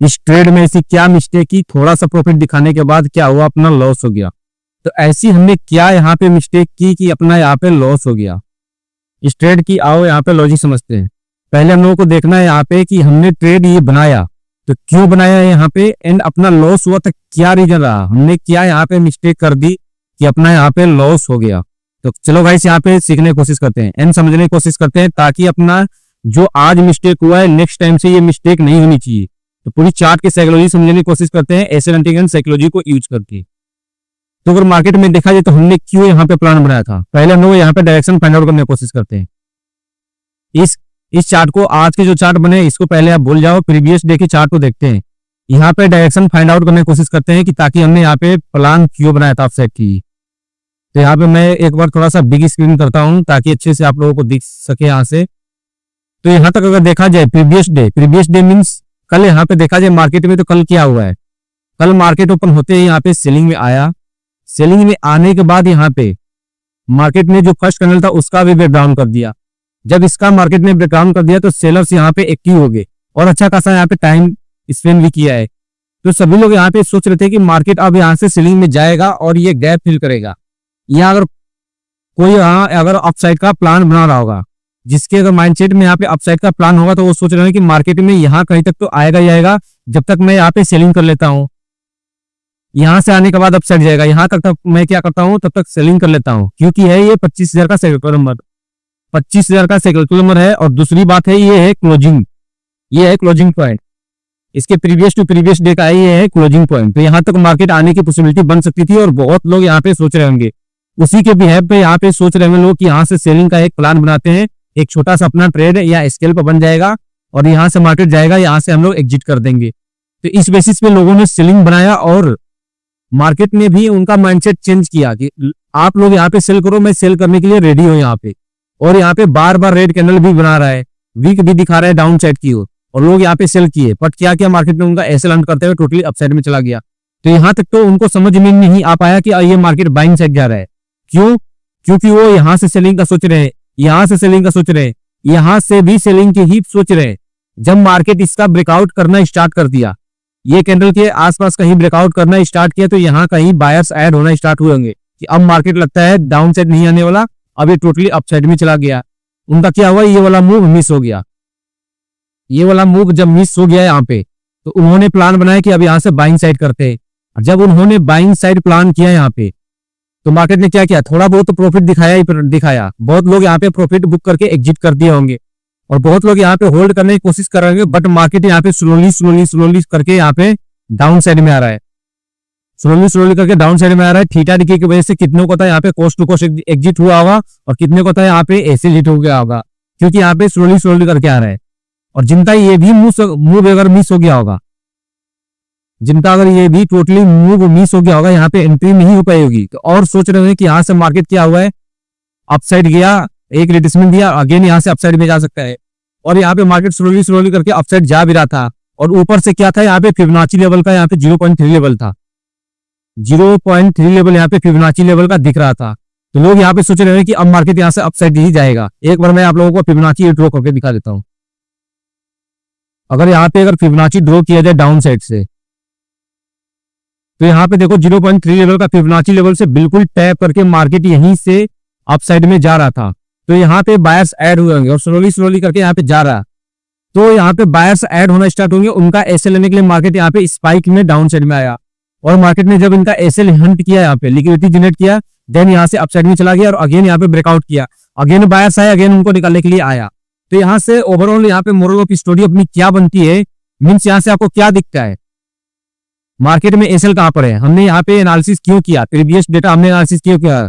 इस ट्रेड में ऐसी क्या मिस्टेक की, थोड़ा सा प्रॉफिट दिखाने के बाद क्या हुआ, अपना लॉस हो गया। तो ऐसी हमने क्या यहाँ पे मिस्टेक की कि अपना यहाँ पे लॉस हो गया। इस ट्रेड की आओ यहाँ पे लॉजिक समझते हैं। पहले हम लोगों को देखना है यहाँ पे कि हमने ट्रेड ये बनाया तो क्यों बनाया है यहाँ पे, एंड अपना लॉस हुआ तो क्या रीजन रहा, हमने क्या यहाँ पे मिस्टेक कर दी कि अपना यहाँ पे लॉस हो गया। तो चलो गाइस यहाँ पे सीखने की कोशिश करते हैं एंड समझने की कोशिश करते हैं, ताकि अपना जो आज मिस्टेक हुआ है नेक्स्ट टाइम से ये मिस्टेक नहीं होनी चाहिए। तो पूरी चार्ट की साइकोलॉजी समझने की कोशिश करते हैं एस एंड साइकोलॉजी को यूज करके। तो अगर मार्केट में देखा जाए तो हमने क्यों यहाँ पे प्लान बनाया था, पहले हम लोग यहाँ पे डायरेक्शन फाइंड आउट करने की कोशिश करते हैं। इस चार्ट को, आज के जो चार्ट बने इसको पहले आप भूल जाओ, प्रीवियस डे के चार्ट को देखते हैं। यहाँ पे डायरेक्शन फाइंड आउट करने की कोशिश करते हैं कि ताकि हमने यहाँ पे प्लान क्यों बनाया था अपसाइड की। तो यहाँ पे मैं एक बार थोड़ा सा बिग स्क्रीन करता हूँ ताकि अच्छे से आप लोगों को दिख सके यहाँ से। तो यहाँ तक अगर देखा जाए प्रीवियस डे मीन्स कल यहाँ पे देखा जाए मार्केट में, तो कल क्या हुआ है, कल मार्केट ओपन होते ही यहाँ पे सेलिंग में आया। सेलिंग में आने के बाद यहाँ पे मार्केट ने जो फर्स्ट कैंडल था उसका भी ब्रेकडाउन कर दिया। जब इसका मार्केट ने ब्रेकडाउन कर दिया तो सेलर्स यहाँ पे एक्टिव हो गए और अच्छा खासा यहाँ पे टाइम स्पेंड भी किया है। तो सभी लोग यहाँ पे सोच रहे थे कि मार्केट अब यहाँ से सेलिंग में जाएगा और ये गैप फिल करेगा। यहाँ अगर कोई यहाँ अगर अपसाइड का प्लान बना रहा होगा, जिसके अगर माइंडसेट में यहाँ पे अपसाइड का प्लान होगा, तो वो सोच रहे हैं कि मार्केट में यहाँ कहीं तक तो आएगा ही आएगा, जब तक मैं यहाँ पे सेलिंग कर लेता हूँ। यहाँ से आने के बाद अपसाइड जाएगा, यहाँ तक मैं क्या करता हूँ, तब तक सेलिंग कर लेता हूँ, क्योंकि है ये 25,000 का साइकिल नंबर, 25,000 का साइकिल नंबर है। और दूसरी बात है ये है क्लोजिंग, ये है क्लोजिंग पॉइंट, इसके प्रीवियस टू प्रीवियस डे का ये है क्लोजिंग पॉइंट। तो यहाँ तक मार्केट आने की पॉसिबिलिटी बन सकती थी और बहुत लोग यहाँ पे सोच रहे होंगे, उसी के बिहेव पे यहाँ पे सोच रहे होंगे लोग कि यहाँ से सेलिंग का एक प्लान बनाते हैं, एक छोटा सा अपना ट्रेड या स्केल पर बन जाएगा और यहाँ से मार्केट जाएगा, यहाँ से हम लोग एग्जिट कर देंगे। तो इस बेसिस पे लोगों ने सेलिंग बनाया और मार्केट ने भी उनका माइंडसेट चेंज किया कि आप लोग यहाँ पे सेल करो, मैं सेल करने के लिए रेडी हूँ यहाँ पे। और यहाँ पे बार बार रेड कैंडल भी बना रहा है, वीक भी दिखा रहा है डाउन साइड की ओर, और लोग यहाँ पे सेल किए। बट क्या किया मार्केट ने, उनका ऐसे लर्न करते हुए टोटली अपसाइड में चला गया। तो यहाँ तक तो उनको समझ में नहीं आ पाया कि ये मार्केट बाइंग साइड जा रहा है। क्यों? क्योंकि वो यहाँ से सेलिंग का सोच रहे हैं, यहाँ से सेलिंग का सोच रहे हैं, यहाँ से भी सेलिंग की ही सोच रहे हैं। जब मार्केट इसका ब्रेकआउट करना स्टार्ट कर दिया, ये कैंडल के आसपास कहीं ब्रेकआउट करना स्टार्ट किया, तो यहाँ कहीं बायर्स ऐड होना स्टार्ट हुए होंगे कि अब मार्केट लगता है डाउन साइड नहीं आने वाला, अब ये टोटली अपसाइड में चला गया। उनका क्या हुआ, ये वाला मूव मिस हो गया। ये वाला मूव जब मिस हो गया यहाँ पे, तो उन्होंने प्लान बनाया कि अब यहाँ से बाइंग साइड करते हैं। जब उन्होंने बाइंग साइड प्लान किया यहाँ पे, तो मार्केट ने क्या किया, थोड़ा बहुत प्रॉफिट दिखाया। बहुत लोग यहाँ पे प्रॉफिट बुक करके एग्जिट कर दिए होंगे और बहुत लोग यहाँ पे होल्ड करने की कोशिश कर रहे होंगे। बट मार्केट यहाँ पे स्लोली करके यहाँ पे डाउन साइड में आ रहा है, स्लोली करके डाउन साइड में आ रहा है। थीटा डिके की वजह से कितनों को था यहाँ पे कॉस्ट टू कॉस्ट एग्जिट हुआ होगा और कितने को था यहाँ पे ऐसे हिट हो गया होगा, क्योंकि यहाँ पे स्लोली करके आ रहा है। और जिनका ये भी मूव अगर मिस हो गया होगा, जिनका अगर ये भी टोटली मूव मिस हो गया होगा, यहाँ पे एंट्री नहीं हो पाई होगी, तो और सोच रहे हैं कि यहाँ से मार्केट क्या हुआ है, अपसाइड गया, एक रिट्रेसमेंट दिया, अगेन यहाँ से अपसाइड में जा सकता है। और यहाँ पे मार्केट स्लोली करके अपसाइड जा भी रहा था। और ऊपर से क्या था, यहाँ पे फिबोनाची लेवल का यहाँ पे 0.3 लेवल था, 0.3 लेवल यहाँ पे फिबोनाची लेवल का दिख रहा था। तो लोग यहाँ पे सोच रहे हैं कि अब मार्केट यहाँ से अपसाइड ही जाएगा। एक बार मैं आप लोगों को फिबोनाची ड्रॉ करके दिखा देता हूँ। अगर यहाँ पे फिबोनाची ड्रॉ किया जाए डाउन साइड से, तो यहाँ पे देखो 0.3 लेवल का फिबोनाची लेवल से बिल्कुल टैप करके मार्केट यहीं से अपसाइड में जा रहा था। तो यहाँ पे बायर्स ऐड हुए होंगे और स्लोली करके यहाँ पे जा रहा, तो यहाँ पे बायर्स ऐड होना स्टार्ट होंगे। उनका एसएल लेने के लिए मार्केट यहाँ पे स्पाइक में डाउन साइड में आया और मार्केट ने जब इनका एसएल हंट किया, यहाँ पे लिक्विडिटी जनरेट किया, देन यहाँ से अपसाइड में चला गया और अगेन यहाँ पे ब्रेकआउट किया, अगेन बायर्स आए, अगेन उनको निकालने के लिए आया। तो यहाँ से ओवरऑल यहाँ पे मोरल ऑफ स्टोरी अपनी क्या बनती है, मीन्स यहाँ से आपको क्या दिखता है, मार्केट में एसएल कहां पर है। हमने यहाँ पे एनालिसिस क्यों किया, प्रीवियस डेटा हमने एनालिसिस क्यों किया,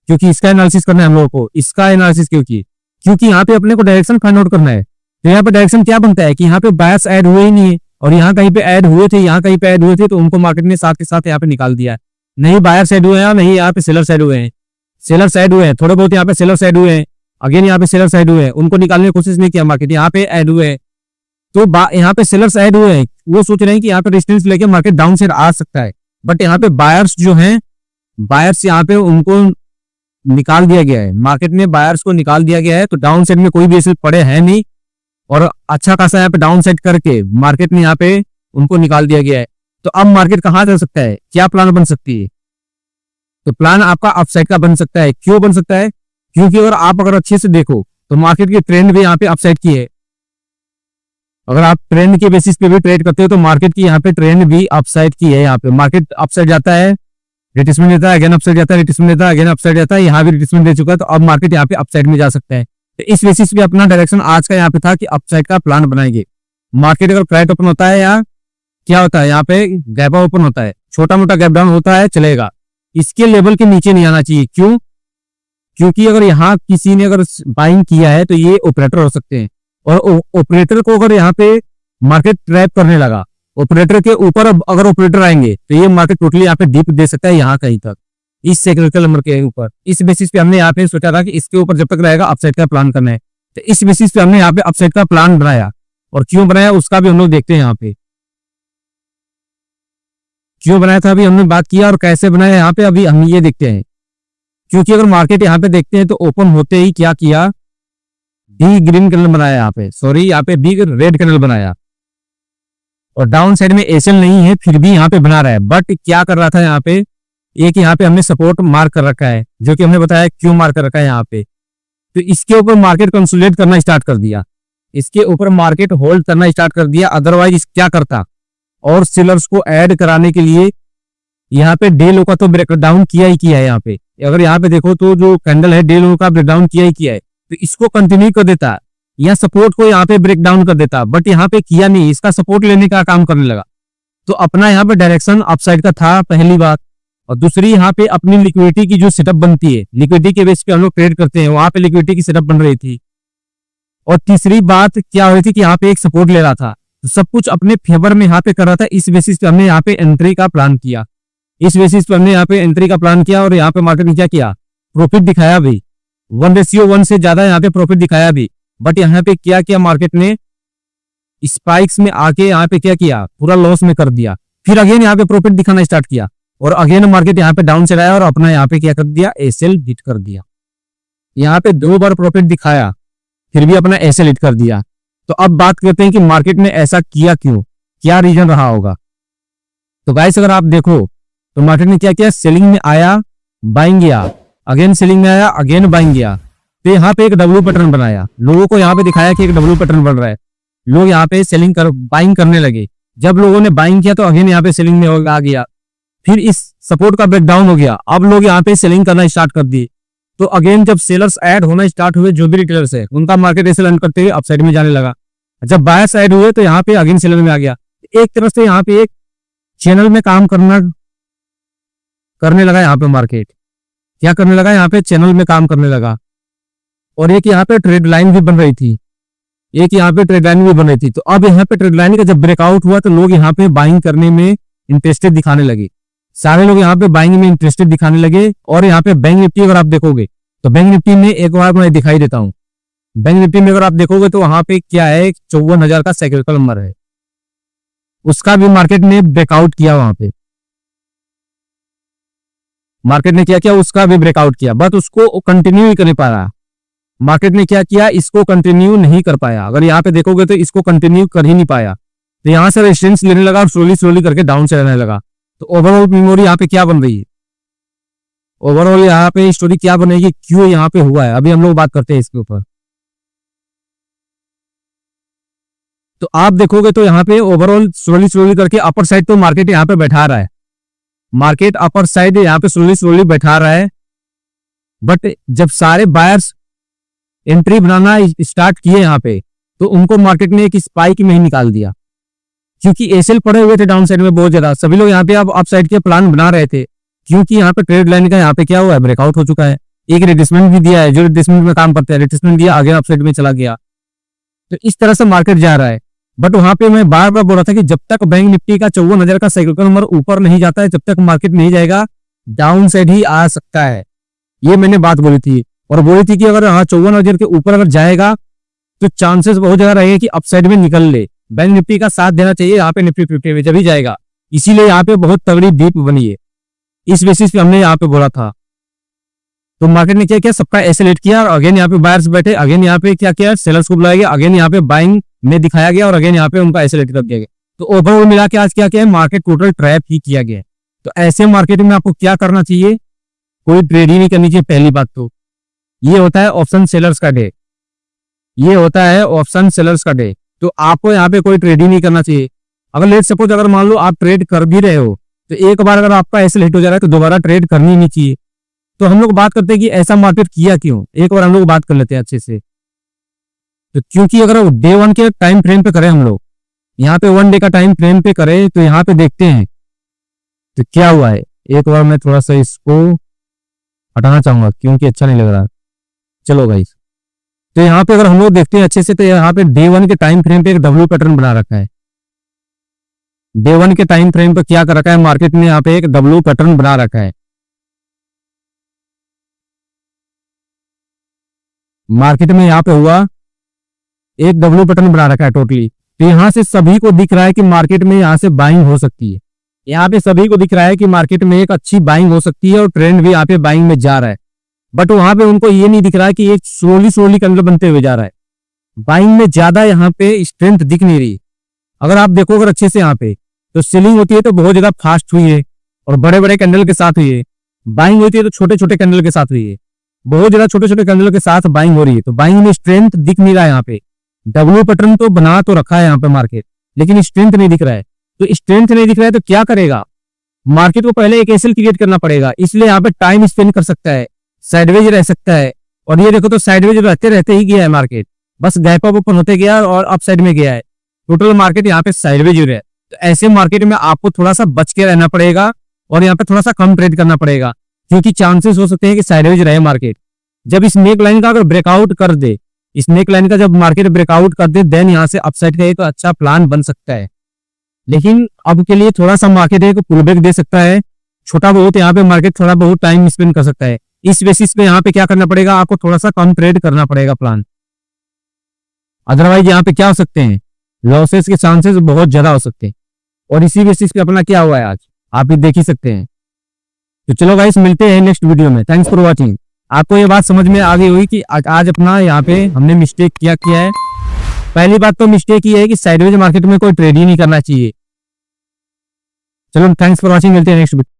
क्योंकि इसका एनालिसिस करना है हम लोगों को। इसका एनालिसिस क्यों की, क्योंकि यहाँ पे अपने को डायरेक्शन फाइंड आउट करना है। तो यहाँ पे डायरेक्शन क्या बनता है कि यहाँ पे बायर्स ऐड हुए ही नहीं है और यहाँ कहीं पे ऐड हुए थे, यहाँ कहीं पे ऐड हुए थे, तो उनको मार्केट ने साथ के साथ यहाँ पे निकाल दिया है। नहीं बायर्स ऐड हुए हैं, नहीं यहाँ पे सेलर्स ऐड हुए हैं, सेलर्स ऐड हुए हैं, थोड़े बहुत यहाँ पे सेलर्स ऐड हुए हैं, अगेन यहाँ पे सेलर्स ऐड हुए हैं, उनको निकालने की कोशिश नहीं किया मार्केट, यहाँ पे ऐड हुए हैं। तो यहाँ पे सेलर्स ऐड हुए हैं, वो सोच रहे हैं कि यहाँ पे रेजिस्टेंस लेके मार्केट डाउन साइड आ सकता है। बट यहाँ पे बायर्स जो हैं, बायर्स यहाँ पे उनको निकाल दिया गया है, मार्केट में बायर्स को निकाल दिया गया है। तो डाउन साइड में कोई भी एसएल पड़े हैं नहीं और अच्छा खासा यहाँ पे डाउन साइड करके मार्केट ने यहाँ पे उनको निकाल दिया गया है। तो अब मार्केट कहाँ जा सकता है, क्या प्लान बन सकती है? तो प्लान आपका अपसाइड का बन सकता है। क्यों बन सकता है? क्योंकि अगर अच्छे से देखो तो मार्केट की ट्रेंड भी यहाँ पे अपसाइड की है। अगर आप ट्रेंड के बेसिस पे भी ट्रेड करते हो तो मार्केट की यहाँ पे ट्रेंड भी अपसाइड की है। यहाँ पे मार्केट अपसाइड जाता है, रिट्रेसमेंट देता है, अगेन अपसाइड जाता है, रिट्रेसमेंट देता है, अगेन अपसाइड जाता है, यहाँ भी रिट्रेसमेंट दे चुका है। तो अब मार्केट यहाँ पे अपसाइड में जा सकता है। तो इस बेसिस पे अपना डायरेक्शन आज का यहाँ पे था कि अपसाइड का प्लान बनाएंगे। मार्केट अगर फ्लैट ओपन होता है या क्या होता है, यहाँ पे गैप ओपन होता है, छोटा मोटा गैप डाउन होता है, चलेगा। इसके लेवल के नीचे नहीं आना चाहिए। क्यों? क्योंकि अगर यहाँ किसी ने अगर बाइंग किया है तो ये ऑपरेटर हो सकते हैं, और ऑपरेटर को अगर यहाँ पे मार्केट ट्रैप करने लगा, ऑपरेटर के ऊपर अगर ऑपरेटर आएंगे तो ये मार्केट टोटली यहाँ पे डिप दे सकता है, यहाँ कहीं तक, इस साइक्लिकल नंबर के ऊपर। इस बेसिस पे हमने यहाँ पे सोचा था कि इसके ऊपर जब तक रहेगा अपसाइड का प्लान करना है। तो इस बेसिस पे हमने यहाँ पे अपसाइड का प्लान बनाया, और क्यों बनाया उसका भी हम लोग देखते हैं। यहाँ पे क्यों बनाया था अभी हमने बात किया, और कैसे बनाया यहाँ पे अभी हम ये देखते हैं। क्योंकि अगर मार्केट यहाँ पे देखते हैं तो ओपन होते ही क्या किया, बी ग्रीन कैंडल बनाया, यहाँ पे सॉरी यहाँ पे बी रेड कैंडल बनाया, और डाउन साइड में एसएल नहीं है फिर भी यहाँ पे बना रहा है। बट क्या कर रहा था यहाँ पे, एक यहाँ पे हमने सपोर्ट मार्क कर रखा है, जो कि हमने बताया क्यों मार्क कर रखा है यहाँ पे। तो इसके ऊपर मार्केट कंसोलिडेट करना स्टार्ट कर दिया, इसके ऊपर मार्केट होल्ड करना स्टार्ट कर दिया। अदरवाइज क्या करता, और सेलर्स को ऐड कराने के लिए यहाँ पे डे लो का तो ब्रेकडाउन किया ही किया है। यहाँ पे अगर यहाँ पे देखो तो जो कैंडल है डे लो का ब्रेकडाउन किया ही किया है, तो इसको कंटिन्यू कर देता या सपोर्ट को यहाँ पे ब्रेक डाउन कर देता, बट यहाँ पे किया नहीं, इसका सपोर्ट लेने का काम करने लगा। तो अपना यहाँ पे डायरेक्शन अपसाइड का था, पहली बात। और दूसरी यहाँ पे अपनी लिक्विडिटी की जो सेटअप बनती है, लिक्विडिटी के बेस पे हम लोग ट्रेड करते हैं, वहां पे लिक्विडिटी की सेटअप बन रही थी। और तीसरी बात क्या हो रही थी कि यहाँ पे एक सपोर्ट ले रहा था, तो सब कुछ अपने फेवर में यहाँ पे कर रहा था। इस बेसिस पे हमने यहाँ पे एंट्री का प्लान किया, इस बेसिस पे हमने यहाँ पे एंट्री का प्लान किया। और यहाँ पे मार्केट ने क्या किया, प्रॉफिट दिखाया भी, 1:1 से ज्यादा यहाँ पे प्रॉफिट दिखाया भी। बट यहाँ पे क्या किया, मार्केट ने स्पाइक्स में आके यहाँ पे क्या किया, पूरा लॉस में कर दिया। फिर अगेन यहाँ पे प्रॉफिट दिखाना स्टार्ट किया, और अगेन मार्केट यहाँ पे डाउन से आया और अपना यहाँ पे क्या कर दिया, एसएल हिट कर दिया। यहाँ पे 2 बार प्रॉफिट दिखाया, फिर भी अपना एसएल हिट कर दिया। तो अब बात करते हैं कि मार्केट ने ऐसा किया क्यों, क्या रीजन रहा होगा। तो गाइस अगर आप देखो तो मार्केट ने क्या किया, सेलिंग में आया, बाइंग गया, अगेन सेलिंग में आया, अगेन बाइंग गया। तो यहाँ पे एक डब्ल्यू पैटर्न बनाया, लोगों को यहाँ पे दिखाया कि एक डब्ल्यू पैटर्न बन रहा है। लोग यहाँ पे सेलिंग कर बाइंग करने लगे। जब लोगों ने बाइंग किया तो अगेन यहाँ पे सेलिंग में आ गया, फिर इस सपोर्ट का ब्रेकडाउन हो गया। अब लोग यहाँ पे सेलिंग करना स्टार्ट कर दिए। तो अगेन जब सेलर्स ऐड होना स्टार्ट हुए, जो भी रिटेलर्स है उनका मार्केट ऐसे लर्न करते हुए अपसाइड में जाने लगा। जब बायर्स ऐड हुए तो यहाँ पे अगेन सेलर में आ गया। एक तरह से यहाँ पे एक चैनल में काम करने लगा। यहाँ पे मार्केट क्या करने लगा, यहाँ पे चैनल में काम करने लगा। और एक यहाँ पे ट्रेड लाइन भी बन रही थी, एक यहाँ पे ट्रेड लाइन भी बन रही थी। तो अब यहाँ पे ट्रेड लाइन का जब ब्रेकआउट हुआ तो लोग यहाँ पे बाइंग करने में इंटरेस्टेड दिखाने लगे। सारे लोग यहाँ पे बाइंग में इंटरेस्टेड दिखाने लगे। और यहाँ पे बैंक निफ्टी अगर आप देखोगे तो बैंक निफ्टी में एक बार मैं दिखाई देता हूँ, बैंक निफ्टी में अगर आप देखोगे तो वहां पे क्या है, 54,000 का साइक्लिकल नंबर है, उसका भी मार्केट ने ब्रेकआउट किया। वहां पे मार्केट ने क्या किया, उसका भी ब्रेकआउट किया, बट उसको कंटिन्यू ही कर नहीं पा रहा। मार्केट ने क्या किया, इसको कंटिन्यू नहीं कर पाया। अगर यहाँ पे देखोगे तो इसको कंटिन्यू कर ही नहीं पाया। तो यहाँ से रेजिस्टेंस लेने लगा और स्लोली करके डाउन से रहने लगा। तो ओवरऑल मेमोरी यहाँ पे क्या बन रही है, ओवरऑल यहाँ पे स्टोरी क्या बनेगी, क्यों यहाँ पे हुआ है, अभी हम लोग बात करते हैं इसके ऊपर। तो आप देखोगे तो यहाँ पे ओवरऑल स्लोली करके अपर साइड तो मार्केट यहाँ पे बैठा रहा है, मार्केट अपर साइड यहाँ पे स्लोली बैठा रहा है। बट जब सारे बायर्स एंट्री बनाना स्टार्ट किए यहाँ पे, तो उनको मार्केट ने एक स्पाइक में ही निकाल दिया, क्योंकि एसएल पड़े हुए थे डाउन साइड में बहुत ज्यादा। सभी लोग यहाँ पे अब अप साइड के प्लान बना रहे थे, क्योंकि यहाँ पे ट्रेड लाइन का यहाँ पे क्या हुआ है, ब्रेकआउट हो चुका है। एक रिट्रेसमेंट भी दिया है, जो रिट्रेसमेंट में काम करते हैं, रिट्रेसमेंट दिया, आगे अप साइड में चला गया। तो इस तरह से मार्केट जा रहा है। बट वहां पे मैं बार बार बोल रहा था कि जब तक बैंक निफ्टी का 54,000 का साइक्लिकल नंबर ऊपर नहीं जाता है, जब तक मार्केट नहीं जाएगा, डाउन साइड ही आ सकता है। ये मैंने बात बोली थी, और बोली थी कि अगर 54,000 के ऊपर अगर जाएगा तो चांसेस बहुत ज्यादा रहेगा कि अपसाइड में निकल ले। बैंक निफ्टी का साथ देना चाहिए यहाँ पे, निफ्टी 50 में जब ही जाएगा। इसीलिए यहाँ पे बहुत तगड़ी डीप बनी है, इस बेसिस पे हमने यहाँ पे बोला था। तो मार्केट ने क्या किया, सबका एसेलेट किया, और अगेन यहाँ पे बायर्स बैठे, अगेन यहाँ पे क्या किया, सेलर्स को बुलाया गया, अगेन यहाँ पे बाइंग में दिखाया गया, और अगेन यहाँ पे उनका एसेलेट कर दिया गया। तो ओवरऑल मिला के आज क्या क्या है, मार्केट टोटल ट्रैप ही किया गया है। तो ऐसे मार्केट में आपको क्या करना चाहिए, कोई ट्रेड ही नहीं करनी चाहिए। पहली बात तो ये होता है ऑप्शन सेलर्स का डे, ये होता है ऑप्शन सेलर्स का डे। तो आपको यहाँ पे कोई ट्रेड ही नहीं करना चाहिए। अगर लेट सपोज अगर मान लो आप ट्रेड कर भी रहे हो, तो एक बार अगर आपका ऐसे लेट हो जा रहा है तो दोबारा ट्रेड करनी नहीं चाहिए। तो हम लोग बात करते हैं कि ऐसा मार्केट किया क्यों, एक बार हम लोग बात कर लेते हैं अच्छे से। तो क्योंकि अगर डे 1 के टाइम फ्रेम पे करें हम लोग, यहाँ पे 1 डे का टाइम फ्रेम पे करें, तो यहाँ पे देखते हैं तो क्या हुआ है। एक बार मैं थोड़ा सा इसको हटाना चाहूंगा क्योंकि अच्छा नहीं लग रहा। चलो गाइस, तो यहाँ पे अगर हम लोग देखते हैं अच्छे से, तो यहाँ पे डे 1 के टाइम फ्रेम पे एक डब्ल्यू पैटर्न बना रखा है। डे 1 के टाइम फ्रेम पे क्या कर रखा है मार्केट ने, यहाँ पे एक डब्ल्यू पैटर्न बना रखा है। मार्केट में यहाँ पे हुआ एक डब्ल्यू पैटर्न बना रखा है टोटली। तो यहाँ से सभी को दिख रहा है कि मार्केट में यहाँ से बाइंग हो सकती है। यहाँ पे सभी को दिख रहा है कि मार्केट में एक अच्छी बाइंग हो सकती है और ट्रेंड भी यहाँ पे बाइंग में जा रहा है। बट वहां पे उनको ये नहीं दिख रहा है कि एक स्लोली कैंडल बनते हुए जा रहा है। बाइंग में ज्यादा यहाँ पे स्ट्रेंथ दिख नहीं रही। अगर आप देखो अगर अच्छे से यहाँ पे, तो सेलिंग होती है तो बहुत ज्यादा फास्ट हुई है और बड़े बड़े कैंडल के साथ हुई है। बाइंग होती है तो छोटे छोटे कैंडल के साथ हुई है, बहुत ज्यादा छोटे छोटे कैंडल के साथ बाइंग हो रही है। तो बाइंग में स्ट्रेंथ दिख नहीं रहा है। यहाँ पे डब्ल्यू पैटर्न तो बना तो रखा है यहाँ पे मार्केट, लेकिन स्ट्रेंथ नहीं दिख रहा है। तो स्ट्रेंथ नहीं दिख रहा है तो क्या करेगा मार्केट को, पहले एक एसएल क्रिएट करना पड़ेगा। इसलिए यहाँ पे टाइम स्पेंड कर सकता है, साइडवेज रह सकता है। और ये देखो तो साइडवेज रहते रहते ही गया है मार्केट, बस गैप अप ओपन होते गया और अप साइड में गया है। टोटल मार्केट यहाँ पे साइडवेज रहा है। तो ऐसे मार्केट में आपको थोड़ा सा बच के रहना पड़ेगा और यहाँ पे थोड़ा सा कम ट्रेड करना पड़ेगा, क्योंकि चांसेस हो सकते हैं कि साइडवेज रहे मार्केट। जब इस नेक लाइन का अगर ब्रेकआउट कर दे, इस नेक लाइन का जब मार्केट ब्रेकआउट कर दे, देन यहाँ से अपसाइड का एक अच्छा प्लान बन सकता है। लेकिन अब के लिए थोड़ा सा मार्केट एक पुल बैक दे सकता है, छोटा बहुत यहाँ पे मार्केट थोड़ा बहुत टाइम स्पेंड कर सकता है। इस बेसिस पे यहाँ पे क्या करना पड़ेगा, आपको थोड़ा सा कम ट्रेड करना पड़ेगा प्लान। अदरवाइज यहाँ पे क्या हो सकते हैं, लॉसेस के चांसेस बहुत ज्यादा हो सकते हैं। और इसी बेसिस पे अपना क्या हुआ है आज आप भी देख ही सकते हैं। तो चलो गाइस, मिलते हैं नेक्स्ट वीडियो में। Thanks for watching. आपको ये बात समझ में आ गई हुई कि आज अपना यहाँ पे हमने मिस्टेक किया है। पहली बात तो मिस्टेक ये है कि साइडवेज मार्केट में कोई ट्रेड ही नहीं करना चाहिए। चलो थैंक्स फॉर वॉचिंग, मिलते हैं नेक्स्ट वीडियो।